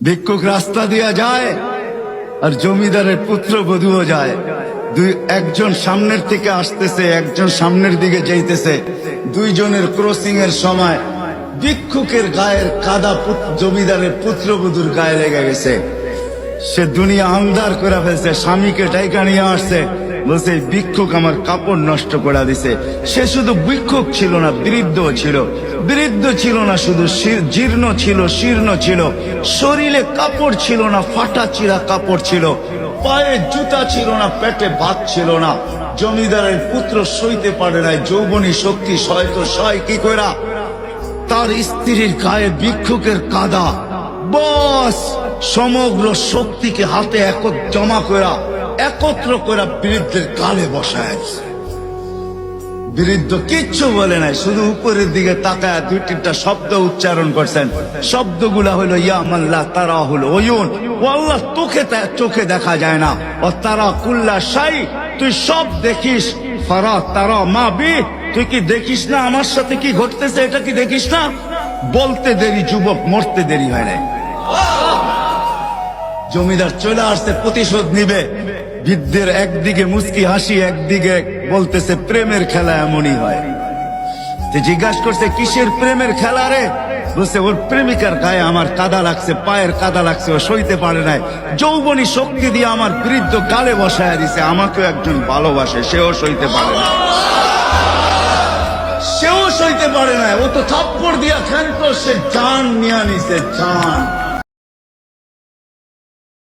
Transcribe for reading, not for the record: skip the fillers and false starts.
ভিক্ষুক রাস্তা দিয়া যায় আর জমিদারের পুত্রবধূও যায়। একজন সামনের থেকে আসতেছে, একজন সামনের দিকে যাইতেছে। দুইজনের ক্রসিং এর সময় ভিক্ষুকের গায়ের কাদা জমিদারের পুত্রবধূর গায়ে লেগে গেছে। সে দুনিয়া আন্ধার করে ফেলছে, স্বামীকে ডাইকা নিয়ে আসছে, বলছে ভিক্ষুক আমার কাপড় নষ্ট করে দিছে। সে শুধু ভিক্ষুক ছিল না, বৃদ্ধ ছিল। বৃদ্ধ ছিল না শুধু, জীর্ণ ছিল, শীর্ণ ছিল। শরীরে কাপড় ছিল না, ফাটা চিরা কাপড় ছিল। পায়ে জুতা ছিল না, পেটে ভাত ছিল না। জমিদারের পুত্র সইতে পারে নাই, যৌবনী শক্তি সয় তো সয় কি কইরা। তার স্ত্রীর গায়ে ভিক্ষুকের কাদা, বস সমগ্র শক্তিকে হাতে জমা করা, একত্র করা বৃদ্ধের গালে বসায়। বৃদ্ধ কিচ্ছু বলে নাই, শুধু উপরের দিকে তাকায় দুই তিনটা শব্দ উচ্চারণ করছেন। শব্দগুলা হলো ইয়া মাল্লাহ তারা হলো ওয়ুন, ও আল্লাহ চোখে দেখা যায় না। ও তারা কুল্লা শাই, তুই সব দেখিস। ফারা তারা মা বি, তুই কি দেখিস না আমার সাথে কি ঘটতেছে, এটা কি দেখিস না? বলতে দেরি যুবক, মরতে দেরি হয় নাই। জমিদার চলে আসছে, প্রতিশোধ নিবে। বৃদ্ধের একদিকে মুস্কি হাসি, একদিকে বলতেছে প্রেমের খেলা এমনই হয়। জিজ্ঞাসা করছে কিসের প্রেমের খেলা রে? বলছে ওর প্রেমিকার গায়ে আমার কাদা লাগছে, পায়ের কাদা লাগছে, ও সইতে পারে নাই। যৌবনী শক্তি দিয়ে আমার বৃদ্ধ গালে বসায় দিছে। আমাকেও একজন ভালোবাসে, সেও সইতে পারে না, সেও সইতে পারে না। ও তো থাপ্পড় দিয়া খেলতো, সে জান নিয়ে নিছে, জান।